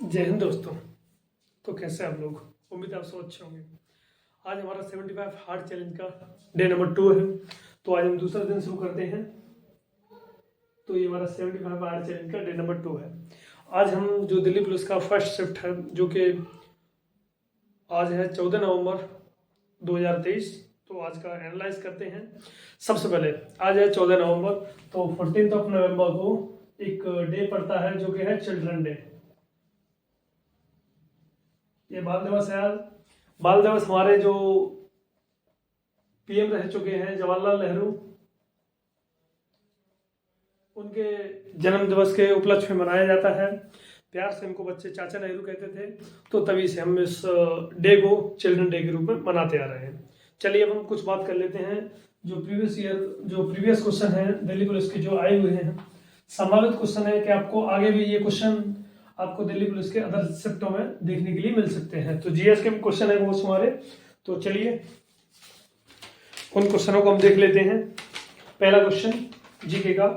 जय हिंद दोस्तों। तो कैसे आप लोग? उम्मीद है आप सब अच्छे होंगे। आज हमारा 75 हार्ड चैलेंज का डे नंबर 2 है। तो आज हम दूसरा दिन शुरू करते हैं। तो ये हमारा 75 हार्ड चैलेंज का डे नंबर 2 है। आज हम जो दिल्ली पुलिस का फर्स्ट शिफ्ट है, जो कि आज है 14 नवंबर 2023। तो आज का एनालाइज करते हैं। सबसे पहले आज है 14 नवंबर, तो 14 नवंबर को एक डे पड़ता है जो कि है चिल्ड्रन डे। ये बाल दिवस है आज। बाल दिवस हमारे जो पीएम रह चुके हैं जवाहरलाल नेहरू, उनके जन्म दिवस के उपलक्ष्य में मनाया जाता है। प्यार से इनको बच्चे चाचा नेहरू कहते थे, तो तभी से हम इस डे को चिल्ड्रन डे के रूप में मनाते आ रहे हैं। चलिए अब हम कुछ बात कर लेते हैं। जो प्रीवियस क्वेश्चन है दिल्ली पुलिस के जो आए हुए हैं, संभावित क्वेश्चन है कि आपको आगे भी ये क्वेश्चन आपको दिल्ली पुलिस के अदर शिफ्टों में देखने के लिए मिल सकते हैं। तो जीएस के क्वेश्चन है वो हमारे। तो चलिए उन क्वेश्चनों को हम देख लेते हैं। पहला क्वेश्चन जीके का,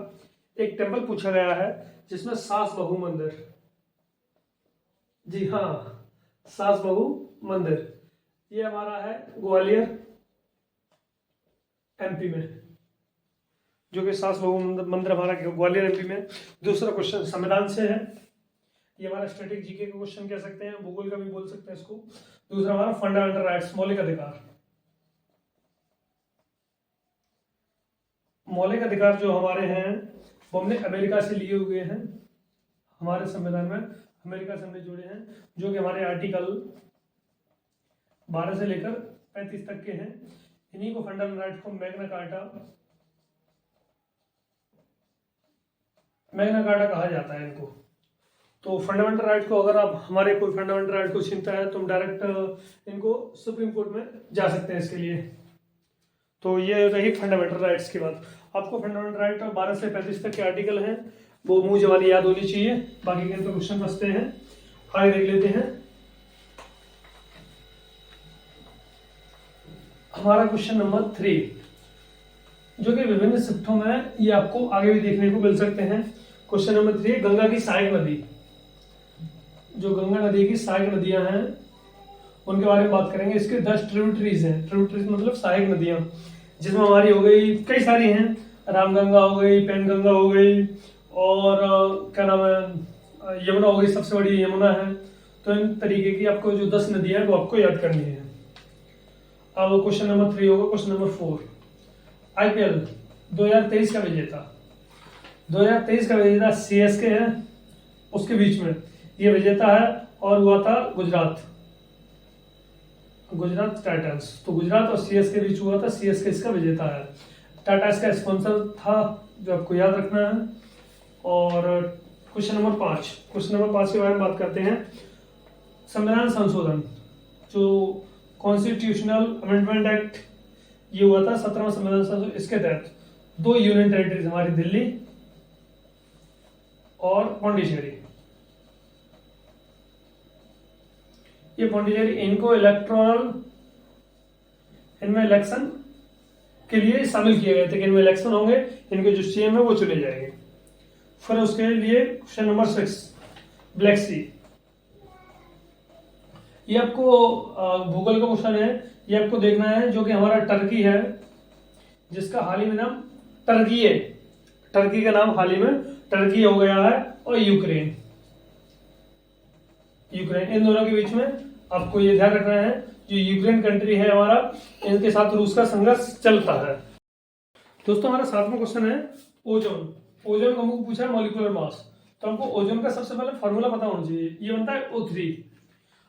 एक टेम्पल पूछा गया है जिसमें सास बहू मंदिर, जी हाँ, सास बहू मंदिर, ये हमारा है ग्वालियर एमपी में, जो कि सास बहू मंदिर हमारा ग्वालियर एमपी में। दूसरा क्वेश्चन संविधान से है, ये हमारा स्टैटिक जीके का क्वेश्चन कह सकते हैं, भूगोल का भी बोल सकते हैं इसको। दूसरा हमारा फंडामेंटल राइट्स, मौलिक अधिकार। मौलिक अधिकार जो हमारे हैं वो हमने अमेरिका से लिए हुए हैं। हमारे संविधान में अमेरिका से हमने जुड़े हैं, जो कि हमारे आर्टिकल 12 से लेकर 35 तक के हैं। इन्हीं को फंडामेंटल राइट्स को मैग्ना कार्टा कहा जाता है इनको। तो फंडामेंटल राइट को अगर आप हमारे कोई फंडामेंटल राइट को छीनता है तो हम डायरेक्ट इनको सुप्रीम कोर्ट में जा सकते हैं इसके लिए। तो ये रही फंडामेंटल राइट्स की बात। आपको फंडामेंटल राइट 12 से 35 तक के आर्टिकल हैं, वो मुंह जवानी याद होनी चाहिए। बाकी के क्वेश्चन बचते हैं, आगे देख लेते हैं। हमारा क्वेश्चन नंबर 3, जो कि विभिन्न शिफ्टों में ये आपको आगे भी देखने को मिल सकते हैं। क्वेश्चन नंबर 3, गंगा की सहायक नदी, जो गंगा नदी की सहायक नदियां हैं उनके बारे में बात करेंगे। इसके 10 ट्रिब्यूटरीज हैं। ट्रिब्यूटरीज मतलब सहायक नदियां, जिसमें हमारी हो गई कई सारी हैं। रामगंगा हो गई, पैनगंगा हो गई, और क्या नाम है, यमुना हो गई, सबसे बड़ी यमुना है। तो इन तरीके की आपको जो 10 नदियां हैं वो आपको याद करनी है। अब क्वेश्चन नंबर 3 होगा। क्वेश्चन नंबर 4, आईपीएल 2023 का विजेता, 2023 का विजेता सीएसके है, उसके बीच में ये विजेता है और हुआ था गुजरात टाइटंस। तो गुजरात और सीएसके बीच हुआ था, सीएसके इसका विजेता है। टाटा इसका स्पॉन्सर था, जो आपको याद रखना है। और क्वेश्चन नंबर 5 के बारे में बात करते हैं। संविधान संशोधन, जो कॉन्स्टिट्यूशनल अमेंडमेंट एक्ट, ये हुआ था 17वां संविधान संशोधन। इसके तहत 2 यूनियन टेरिटरीज हमारी दिल्ली और पौंडीचेरी, ये पौंडीचेरी, इनको इनमें इलेक्शन के लिए शामिल किए गए थे कि इनमें इलेक्शन होंगे, इनके जो सीएम है वो चुने जाएंगे। फिर उसके लिए क्वेश्चन नंबर 6, ब्लैक सी, ये आपको भूगोल का क्वेश्चन है। ये आपको देखना है, जो कि हमारा टर्की है, जिसका हाल ही में नाम टर्की है। टर्की का नाम हाल ही में टर्की हो गया है। और यूक्रेन, इन दोनों के बीच में आपको ये ध्यान रखना है, जो यूक्रेन कंट्री है हमारा, इनके साथ रूस का संघर्ष चलता है। दोस्तों हमारा 7वां क्वेश्चन है ओजोन को हमको पूछा है मॉलिक्यूलर मास। तो हमको ओजोन का सबसे पहले फॉर्मूला पता होना चाहिए। ये बनता है O3।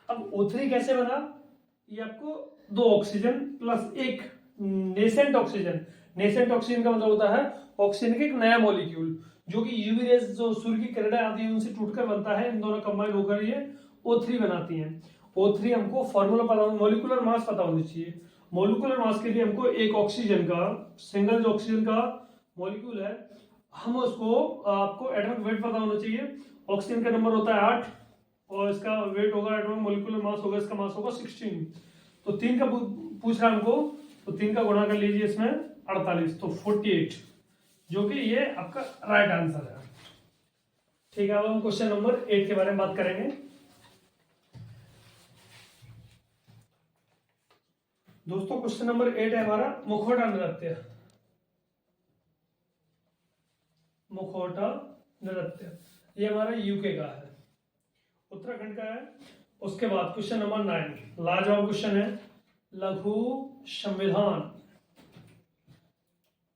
अब O3 कैसे बना, ये आपको 2 oxygen plus 1 nascent oxygen. Nascent oxygen का मतलब होता है ऑक्सीजन का एक नया मॉलिक्यूल, जो कि यूवी रेज, जो सूर्य की किरणें आती है उनसे टूटकर बनता है। इन दोनों कंबाइन होकर ये O3 बनाती हैं। O3 हमको फॉर्मूला पता, मॉलिक्यूलर मास पता होनी चाहिए। मॉलिक्यूलर मास के लिए हमको एक ऑक्सीजन का, सिंगल जो ऑक्सीजन का मॉलिक्यूल है, हम उसको, आपको एटॉमिक वेट पता होना चाहिए। ऑक्सीजन का नंबर होता है 8 और इसका वेट होगा, एटॉमिक मॉलिक्यूलर मास होगा, इसका मास होगा 16। तो 3 का पूछ रहा है हमको, तो 3 का गुणा कर लीजिए इसमें 48, तो 48, जो कि ये आपका राइट आंसर है। ठीक है, अब हम क्वेश्चन नंबर 8 के बारे में बात करेंगे। दोस्तों क्वेश्चन नंबर 8 है हमारा मुखौटा नृत्य। मुखौटा नृत्य ये हमारा यूके का है, उत्तराखंड का है। उसके बाद क्वेश्चन नंबर 9 लाजवाब क्वेश्चन है, लघु संविधान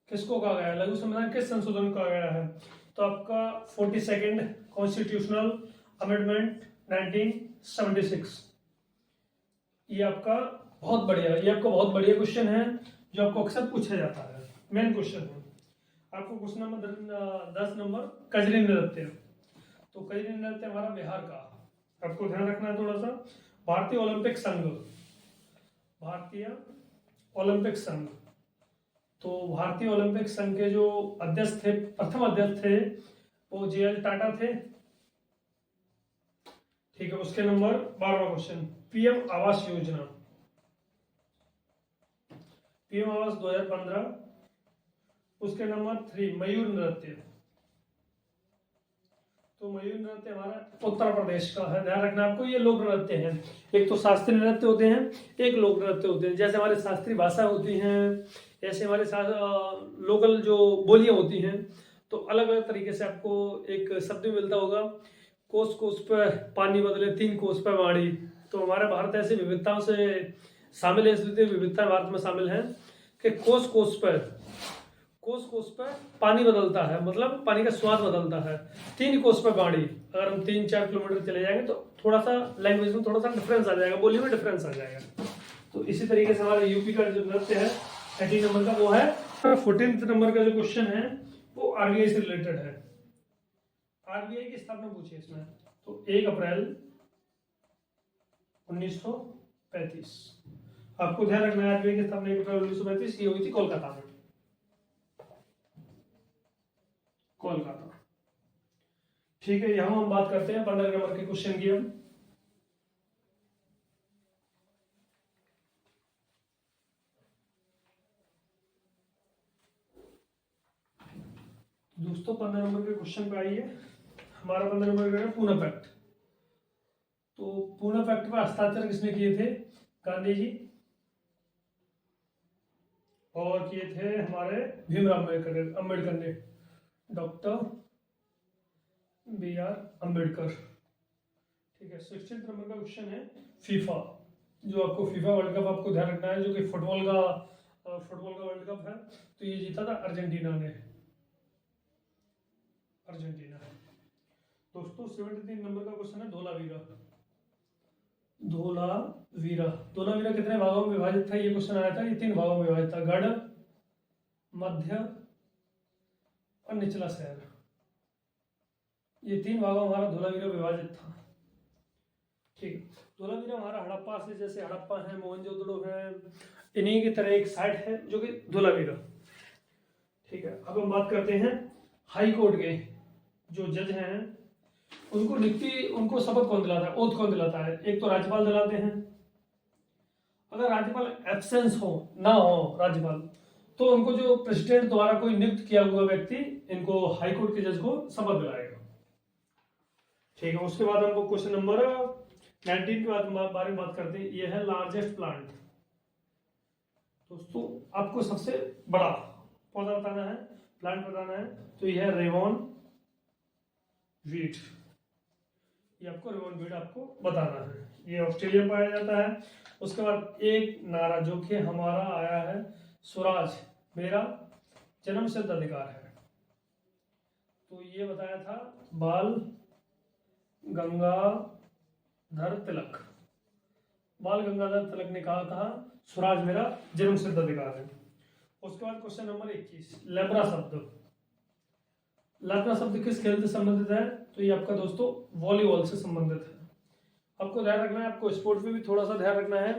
किसको कहा गया है? लघु संविधान किस संशोधन को कहा गया है? तो आपका 42nd कॉन्स्टिट्यूशनल अमेंडमेंट 1976। ये आपका बहुत बढ़िया क्वेश्चन है जो आपको अक्सर पूछा जाता है, मेन क्वेश्चन है। आपको क्वेश्चन नंबर 10 नंबर कजरी नृत्य। तो कजरी नृत्य हमारा बिहार का, आपको ध्यान रखना है थोड़ा सा। भारतीय ओलंपिक संघ, भारतीय ओलंपिक संघ, तो भारतीय ओलंपिक संघ के जो अध्यक्ष थे, प्रथम अध्यक्ष थे वो JL टाटा थे। ठीक है, उसके number 12वां question PM Awas Yojana, PM आवास 2015। उसके नंबर 3 मयूर नृत्य। तो मयूर नृत्य हमारा उत्तर प्रदेश का है, ध्यान रखना आपको। ये लोक नृत्य हैं, एक तो शास्त्रीय नृत्य होते हैं, एक लोक नृत्य होते हैं। जैसे हमारे शास्त्रीय भाषा होती हैं, ऐसे हमारे लोकल जो बोलियां होती हैं, तो अलग अलग तरीके से आपको एक शब्द मिलता होगा। कोस कोस पे पानी बदले 3 कोस पे वाणी। तो हमारे भारत ऐसी विविधताओं से शामिल है, इसलिए विविधता भारत में शामिल है कि कोस कोस पर पानी बदलता है, मतलब पानी का स्वाद बदलता है। 3 कोस पर वाणी, अगर हम 3-4 किलोमीटर चले जाएंगे तो थोड़ा सा लैंग्वेज में थोड़ा सा डिफरेंस आ जाएगा, बोली में डिफरेंस आ जाएगा। तो इसी तरीके से हमारे यूपी का जो नृत्य है 18 नंबर का वो है। 14th नंबर का जो क्वेश्चन है वो RBI से रिलेटेड है। RBI की स्थापना पूछी इसमें, तो 1 अप्रैल 1935। आपको ध्यान रखना है RBI की स्थापना 1 अप्रैल 1935 ये हुई थी कोलकाता में, कोलकाता। ठीक है, यहां हम बात करते हैं 15 नंबर के क्वेश्चन की। हम दोस्तों 15 नंबर के क्वेश्चन पे आइए। हमारा 15 नंबर का है पूना पैक्ट। तो पूना पैक्ट पर हस्ताक्षर किसने किए थे? गांधी जी, और किए थे हमारे भीमराव अम्बेडकर ने, डॉक्टर BR अम्बेडकर। ठीक है, 16 नंबर का क्वेश्चन है फीफा। जो आपको फीफा वर्ल्ड कप आपको ध्यान रखना है, जो कि फुटबॉल का वर्ल्ड कप है। तो ये जीता था अर्जेंटीना ने, अर्जेंटीना। दोस्तों 17 नंबर का क्वेश्चन है धोलावीरा। धोलावीरा कितने भागों में विभाजित था? ये क्वेश्चन आया था, ये 3 भागों में विभाजित था, गढ़, मध्य और निचला शहर। ये 3 भागों में हमारा धोलावीरा विभाजित था। ठीक, धोलावीरा हमारा हड़प्पा से, जैसे हड़प्पा है, मोहनजोदड़ो है, इन्हीं की तरह एक साइट है जो कि धोलावीरा। ठीक है, अब हम बात करते हैं हाई कोर्ट के जो जज हैं उनको शपथ कौन दिलाता है, ओथ कौन दिलाता है? एक तो राज्यपाल दिलाते हैं। अगर राज्यपाल एब्सेंस हो, ना हो राज्यपाल, तो उनको जो प्रेसिडेंट द्वारा कोई नियुक्त किया हुआ व्यक्ति इनको हाई कोर्ट के जज को शपथ दिलाएगा। ठीक है, उसके बाद हमको क्वेश्चन नंबर 19 के बारे में बात करते हैं। ये है लार्जेस्ट प्लांट। दोस्तों आपको सबसे बड़ा पौधा बताना है, प्लांट बताना है। तो यह है रेवॉन वीट। ये आपको रेवॉन वीट आपको बताना है। ये ऑस्ट्रेलिया में पाया जाता है। उसके बाद एक नारा जो कि हमारा आया है, स्वराज मेरा जन्म सिद्ध अधिकार है। तो ये बताया था बाल गंगाधर तिलक। बाल गंगाधर तिलक ने कहा था स्वराज मेरा जन्म सिद्ध अधिकार है। उसके बाद क्वेश्चन नंबर 21 लेब्रा शब्द। लेब्रा शब्द किस खेल से संबंधित है? तो ये आपका दोस्तों वॉलीबॉल से संबंधित है। आपको ध्यान रखना है, आपको स्पोर्ट्स में भी थोड़ा सा ध्यान रखना है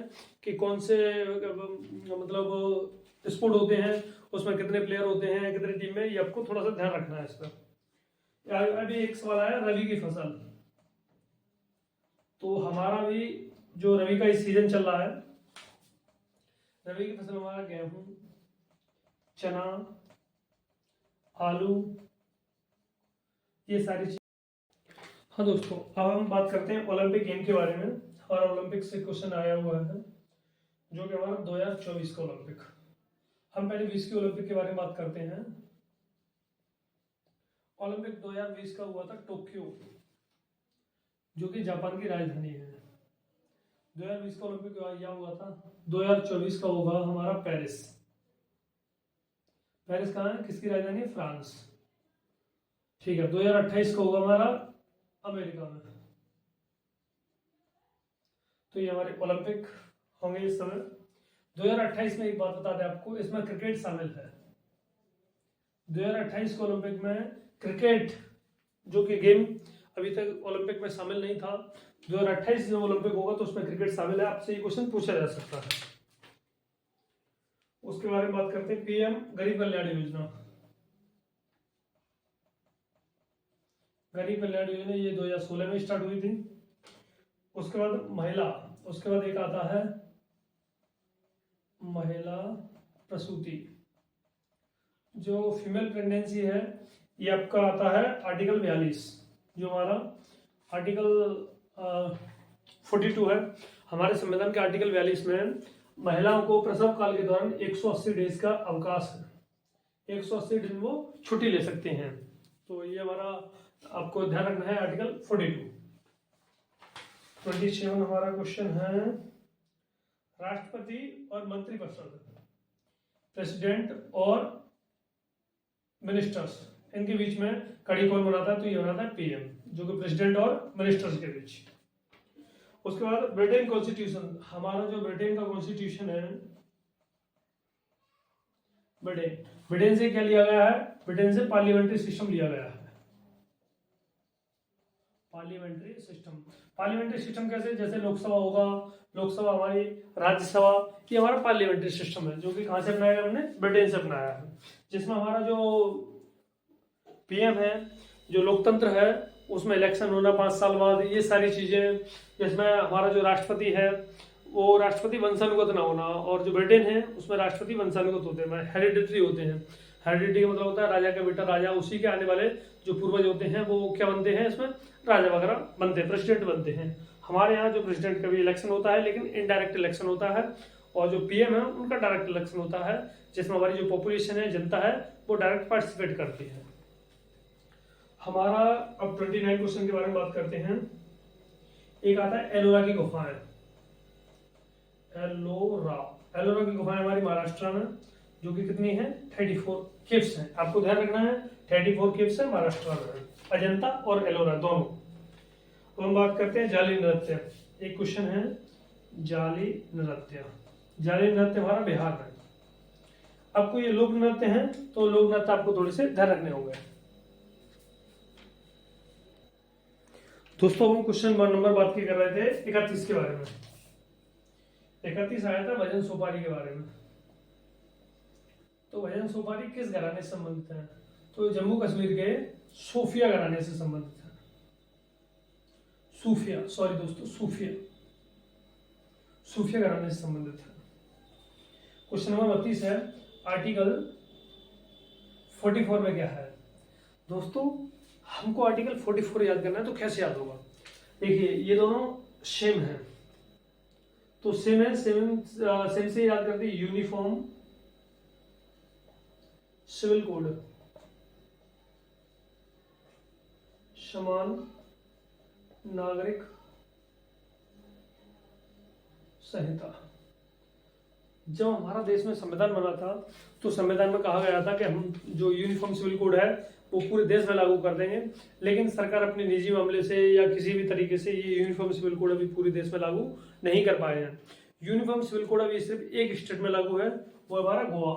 कि कौन से मतलब स्पोर्ट होते हैं, उसमें कितने प्लेयर होते हैं, कितने टीम में, ये आपको थोड़ा सा ध्यान रखना है इस पर। अभी एक सवाल आया रवि की फसल। तो हमारा भी जो रवि का सीजन चल रहा है, रवि की फसल हमारा गेहूं, चना, आलू, ये सारी चीज। हाँ दोस्तों, अब हम बात करते हैं ओलंपिक गेम के बारे में। और ओलंपिक से क्वेश्चन आया हुआ है, जो कि हमारा 2024 का ओलंपिक। हम पहले 20 के ओलंपिक के बारे में बात करते हैं। ओलंपिक 2020 का हुआ था टोक्यो, जो कि जापान की राजधानी है। 2020 का ओलंपिक यहाँ हुआ था। 2024 का होगा हमारा पेरिस। पेरिस कहाँ है, किसकी राजधानी है, फ्रांस। ठीक है, 2028 का होगा हमारा अमेरिका में। तो ये हमारे ओलंपिक होंगे इस समय। 2028 में एक बात बता दें आपको, इसमें क्रिकेट शामिल है। 2028 के ओलंपिक में क्रिकेट, जो कि गेम अभी तक ओलंपिक में शामिल नहीं था, 2028 जो ओलंपिक होगा तो उसमें क्रिकेट शामिल है। आपसे ये क्वेश्चन पूछा जा सकता है। उसके बारे में बात करते हैं। पीएम गरीब कल्याण योजना। गरीब कल्याण योजना ये 2016 में स्टार्ट हुई थी। उसके बाद महिला, उसके बाद एक आता है महिला प्रसूति, जो फीमेल प्रेगनेंसी है, ये आपका आता है आर्टिकल 42, जो हमारा आर्टिकल 42 है हमारे संविधान के। आर्टिकल 42 में महिलाओं को प्रसव काल के दौरान 180 डेज का अवकाश है। 180 दिन वो छुट्टी ले सकते हैं। तो ये हमारा आपको ध्यान रखना है, आर्टिकल 42। 27 हमारा क्वेश्चन है, राष्ट्रपति और मंत्रिपरिषद, प्रेसिडेंट और मिनिस्टर्स, इनके बीच में कड़ी कौन बनाता है, तो ये बनाता है पीएम, जो कि प्रेसिडेंट और मिनिस्टर्स के बीच। उसके बाद ब्रिटेन कॉन्स्टिट्यूशन, हमारा जो ब्रिटेन का कॉन्स्टिट्यूशन है, ब्रिटेन से क्या लिया गया है, ब्रिटेन से पार्लियामेंट्री सिस्टम लिया गया है। पार्लियामेंट्री सिस्टम कैसे, जैसे लोकसभा होगा, लोकसभा हमारी, राज्यसभा, ये हमारा पार्लियामेंट्री सिस्टम है, जो कि कहां से अपनाया हमने, ब्रिटेन से अपनाया है। जिसमें हमारा जो पीएम है, जो लोकतंत्र है, उसमें इलेक्शन होना 5 साल बाद, ये सारी चीजें। जिसमें हमारा जो राष्ट्रपति है, वो राष्ट्रपति वंशानुगत ना होना, और जो ब्रिटेन है उसमें राष्ट्रपति वंशानुगत होते हैं, हेरिडिटरी होते हैं। हेरिडिटरी का मतलब होता है राजा का बेटा राजा, उसी के आने वाले जो पूर्वज होते हैं वो क्या बनते हैं, इसमें राजा वगैरह बनते हैं, प्रेसिडेंट बनते हैं। हमारे यहाँ जो प्रेसिडेंट का भी इलेक्शन होता है, लेकिन इनडायरेक्ट इलेक्शन होता है, और जो पीएम है उनका डायरेक्ट इलेक्शन होता है, जिसमें हमारी जो पॉपुलेशन है, जनता है, वो डायरेक्ट पार्टिसिपेट करती है। हमारा अब 29 क्वेश्चन के बारे में बात करते हैं। एक आता है एलोरा की गुफाएं। एलोरा की गुफाएं हमारी महाराष्ट्र में, जो कि कितनी है, 34 केव्स हैं। आपको ध्यान रखना है 34 केव्स है महाराष्ट्र में, अजंता और एलोरा दोनों। तो हम बात करते हैं जाली नृत्य। एक क्वेश्चन है जाली नृत्य। जाली नृत्य हमारा बिहार में। आपको ये लोक नृत्य है, तो लोक नृत्य आपको थोड़े से ध्यान रखने होंगे। दोस्तों हम क्वेश्चन नंबर बात की कर रहे थे 31 के बारे में। 31 आया था भजन सोपारी के बारे में। तो भजन सोपारी किस घराने से संबंधित है, तो जम्मू कश्मीर के सूफिया घराने से संबंधित है। सूफिया, सॉरी दोस्तों, सूफिया घराने से संबंधित है। क्वेश्चन नंबर 32 है, आर्टिकल 44 में क्या है। दोस्तों हमको आर्टिकल 44 याद करना है, तो कैसे याद होगा, देखिए ये दोनों सेम है, तो सेम है, सेम से याद करते हैं। यूनिफॉर्म सिविल कोड, समान नागरिक संहिता। जब हमारा देश में संविधान बना था, तो संविधान में कहा गया था कि हम जो यूनिफॉर्म सिविल कोड है वो पूरे देश में लागू कर देंगे, लेकिन सरकार अपने निजी मामले से या किसी भी तरीके से ये यूनिफॉर्म सिविल कोड अभी पूरे देश में लागू नहीं कर पाए हैं। यूनिफॉर्म सिविल कोड अभी सिर्फ एक स्टेट में लागू है, वो हमारा गोवा।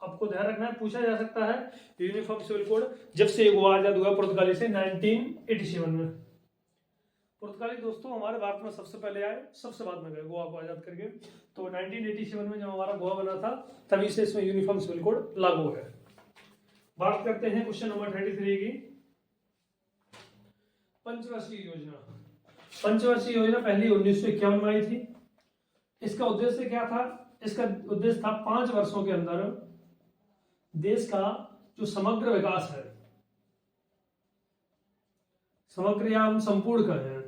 आपको ध्यान रखना है, पूछा जा सकता है यूनिफॉर्म सिविल कोड जब से गोवा आजाद हुआ पुर्तगाली से 1987 में। पुर्तगाली दोस्तों हमारे भारत में सबसे पहले आए, सबसे बाद में गए गोवा को आजाद करके। तो 1987 में जब हमारा गोवा बना था, तभी से इसमें यूनिफॉर्म सिविल कोड लागू है। बात करते हैं क्वेश्चन नंबर 33 की, पंचवर्षीय योजना। पंचवर्षीय योजना पहली 1951 में आई थी। इसका उद्देश्य क्या था, इसका उद्देश्य था 5 वर्षों के अंदर देश का जो समग्र विकास है, समग्र या हम संपूर्ण कहें,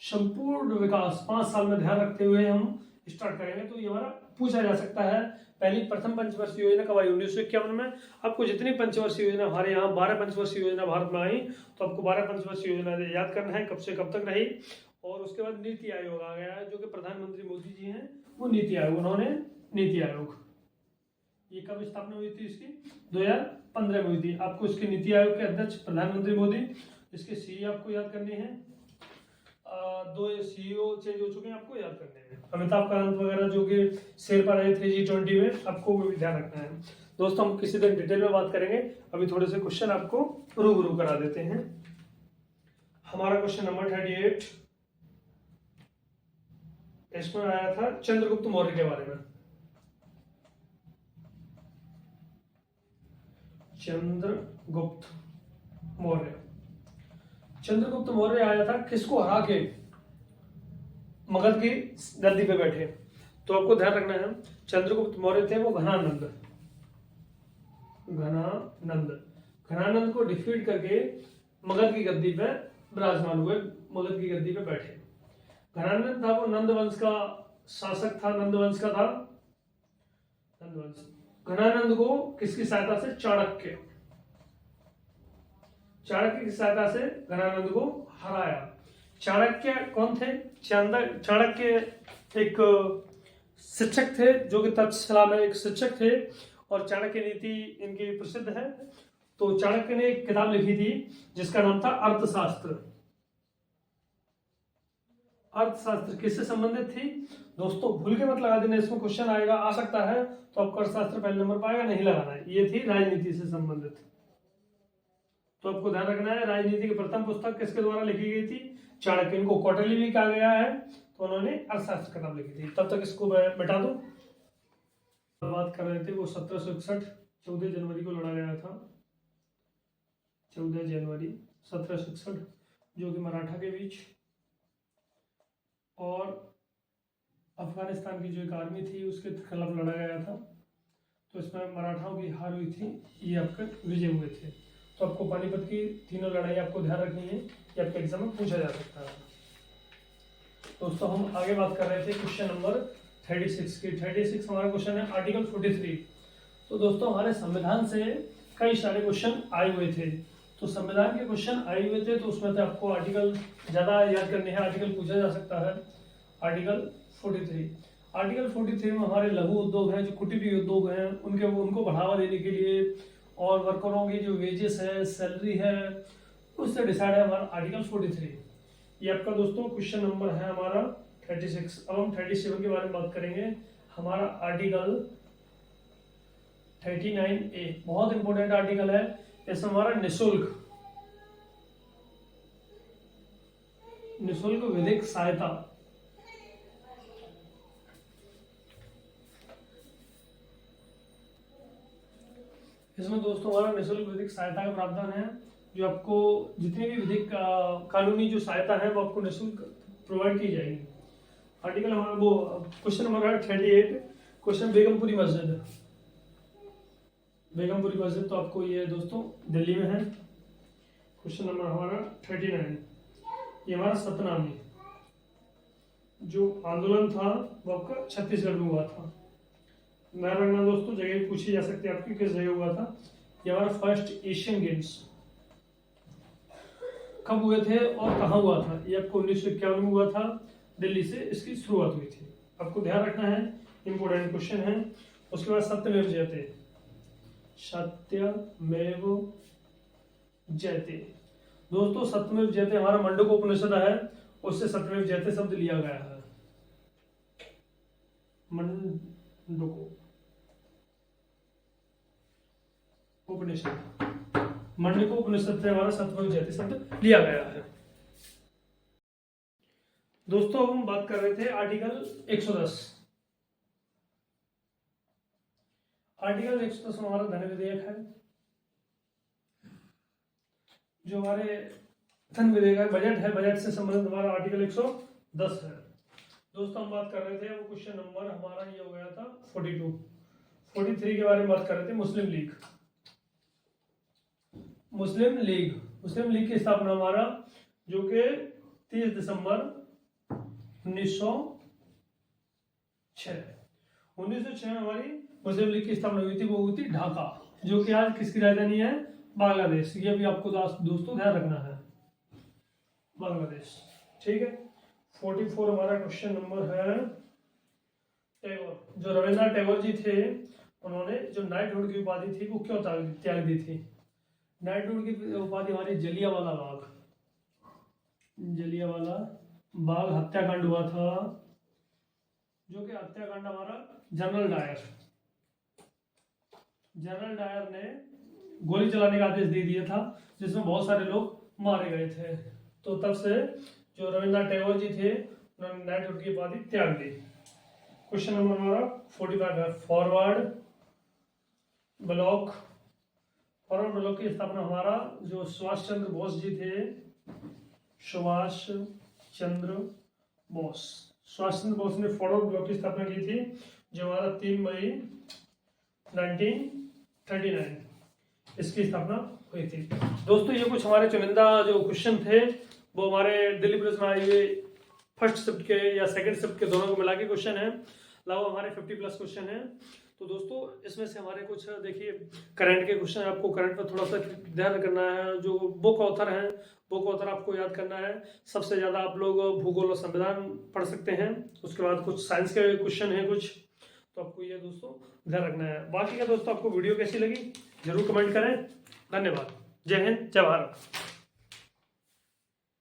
संपूर्ण विकास 5 साल में ध्यान रखते हुए हम स्टार्ट करेंगे। तो ये हमारा पूछा जा सकता है। पहली प्रथम पंचवर्षीय योजना कब आई? 1951 में। आपको जितनी पंचवर्षीय योजना हमारे यहाँ 12 पंचवर्षीय योजना भारत में आई, तो आपको 12 पंचवर्षीय योजना याद करना है कब से कब तक रही। और उसके बाद नीति आयोग आ गया है, जो कि प्रधानमंत्री मोदी जी हैं, वो नीति आयोग, उन्होंने नीति आयोग, ये कब स्थापना हुई थी इसकी? 2015 में हुई थी। आपको इसके नीति आयोग के अध्यक्ष प्रधानमंत्री मोदी, इसके सीईओ आपको याद करने हैं। 2 सीईओ चेंज हो चुके हैं, आपको याद करने हैं। अमिताभ कांत वगैरह जो कि शेरपा रहे थे G20 में, आपको वो भी ध्यान रखना है। दोस्तों हम किसी दिन डिटेल में बात करेंगे, अभी थोड़े से क्वेश्चन आपको रूबरू करा देते हैं। हमारा क्वेश्चन नंबर 38 इसमें आया था चंद्रगुप्त मौर्य के बारे में। चंद्रगुप्त मौर्य, चंद्रगुप्त मौर्य आया था किसको हरा के मगध की गद्दी पे बैठे? तो आपको ध्यान रखना है, चंद्रगुप्त मौर्य थे वो घनानंद को डिफीट करके मगध की गद्दी पे विराजमान हुए, मगध की गद्दी पे बैठे। घनानंद था वो नंद वंश का शासक था, नंद वंश का था, नंद वंश। घनानंद को किसकी सहायता से? चाणक्य की सहायता से घनानंद को हराया। चाणक्य कौन थे? चाणक्य एक शिक्षक थे, जो कि तक्षशिला में एक शिक्षक थे, और चाणक्य नीति इनकी प्रसिद्ध है। तो चाणक्य ने एक किताब लिखी थी जिसका नाम था अर्थशास्त्र। अर्थशास्त्र किससे संबंधित थी? दोस्तों भूल के मत लगा देना, इसमें क्वेश्चन आएगा, आ सकता है, तो आपको अर्थशास्त्र पहले नंबर पाएगा, नहीं लगाना है। ये थी राजनीति से संबंधित। तो आपको ध्यान रखना है, राजनीति की प्रथम पुस्तक किसके द्वारा लिखी गई थी? चाणक्य। इनको क्वार्टरली भी कहा गया है, तो उन्होंने अर्थशास्त्र किताब लिखी थी। तब तक इसको बैठा दो। बात कर रहे थे वो 1761 14 जनवरी को लड़ा गया था। 14 जनवरी 1761, जो कि मराठा के बीच और अफगानिस्तान की जो एक आर्मी थी उसके खिलाफ लड़ा गया था। तो इसमें मराठाओं की हार हुई थी, ये आपके विजय हुए थे। तो आपको पानीपत की तीनों लड़ाई आपको ध्यान रखनी है, ये आपके एग्जाम में पूछा जा सकता है। दोस्तों हम आगे बात कर रहे थे क्वेश्चन नंबर 36 की। 36 हमारा क्वेश्चन है आर्टिकल 43। तो दोस्तों हमारे संविधान से कई सारे क्वेश्चन आए हुए थे, तो संविधान के क्वेश्चन आए हुए थे, तो उसमें से आपको आर्टिकल ज़्यादा याद करने हैं, आर्टिकल पूछा जा सकता है। आर्टिकल 43 में हमारे लघु उद्योग हैं, जो कुटीर उद्योग हैं, उनको बढ़ावा देने के लिए, और वर्करों की जो वेजेस है, सैलरी है, उससे डिसाइड है हमारा आर्टिकल 43। ये आपका दोस्तों क्वेश्चन नंबर है हमारा 36। अब हम 37 के बारे में बात करेंगे। हमारा आर्टिकल 39A बहुत इंपॉर्टेंट आर्टिकल है। इसमें हमारा निःशुल्क विधिक सहायता, इसमें दोस्तों हमारा निःशुल्क विधिक सहायता का प्रावधान है, जो आपको जितनी भी विधिक कानूनी जो सहायता है वो आपको निःशुल्क प्रोवाइड की जाएगी। आर्टिकल हमारा वो क्वेश्चन नंबर 38, क्वेश्चन बेगमपुरी मस्जिद। तो आपको ये दोस्तों दिल्ली में है। क्वेश्चन नंबर हमारा 39, ये हमारा सतनामी जो आंदोलन था वो आपका छत्तीसगढ़ में हुआ था। ध्यान रखना दोस्तों, जगह पूछी जा सकती है आपकी, किस जगह हुआ था। ये हमारा फर्स्ट एशियन गेम्स कब हुए थे और कहाँ हुआ था? ये आपको 1951 में हुआ था, दिल्ली से इसकी शुरुआत हुई थी। आपको ध्यान रखना है, इंपोर्टेंट क्वेश्चन है। उसके बाद सत्यमेव जयते। दोस्तों सत्यमेव जयते हमारा मंडूक उपनिषद है, उससे सत्यमेव जयते शब्द लिया गया है। मंडूक उपनिषद से हमारा सत्यमेव जयते शब्द लिया गया है। दोस्तों हम बात कर रहे थे आर्टिकल 110। आर्टिकल 110 हमारा धन विधेयक है, जो हमारे धन विधेयक है, बजट है, बजट से संबंधित हमारा आर्टिकल 110 है। दोस्तों हम बात कर रहे थे वो क्वेश्चन नंबर हमारा ये हो गया था 42। 43 के बारे में बात कर रहे थे मुस्लिम लीग की स्थापना हमारा, जो कि 30 दिसंबर 1906 में हमारी मुस्लिम लीग की स्थापना हुई थी, वो हुई थी ढाका, जो कि आज किसकी राजधानी है? बांग्लादेश। ये भी आपको दोस्तों ध्यान रखना है, बांग्लादेश। ठीक है। 44 हमारा क्वेश्चन नंबर है टैगोर। जो रविन्द्रनाथ टैगोर जी थे, उन्होंने जो नाइटहुड की उपाधि थी वो क्यों त्याग दी थी? नाइटहुड की उपाधि हमारी जलियांवाला बाग हत्याकांड हुआ था, जो कि हत्याकांड हमारा जनरल डायर ने गोली चलाने का आदेश दे दिया था, जिसमें बहुत सारे लोग मारे गए थे। तो तब से जो रविन्द्रनाथ टैगोर जी थे, उन्होंने नाइटहुड की उपाधि त्याग दी। क्वेश्चन नंबर हमारा 45 है फॉरवर्ड ब्लॉक की स्थापना हमारा जो सुभाष चंद्र बोस जी थे, सुभाष चंद्र बोस ने फॉरवर्ड ब्लॉक की स्थापना की थी, जो हमारा 3 मई 1939 इसकी स्थापना हुई थी। दोस्तों ये कुछ हमारे चुनिंदा जो क्वेश्चन थे, वो हमारे दिल्ली पुलिस में आए हुए फर्स्ट शिफ्ट के या सेकंड शिफ्ट के दोनों को मिला के क्वेश्चन है, लगभग हमारे 50+ क्वेश्चन है। तो दोस्तों इसमें से हमारे कुछ देखिए करंट के क्वेश्चन, आपको करंट पर थोड़ा सा ध्यान करना है। जो बुक ऑथर हैं, बुक ऑथर आपको याद करना है। सबसे ज़्यादा आप लोग भूगोल और संविधान पढ़ सकते हैं, उसके बाद कुछ साइंस के क्वेश्चन हैं कुछ, तो आपको ये दोस्तों ध्यान रखना है। बाकी का दोस्तों आपको वीडियो कैसी लगी जरूर कमेंट करें। धन्यवाद। जय हिंद, जय भारत।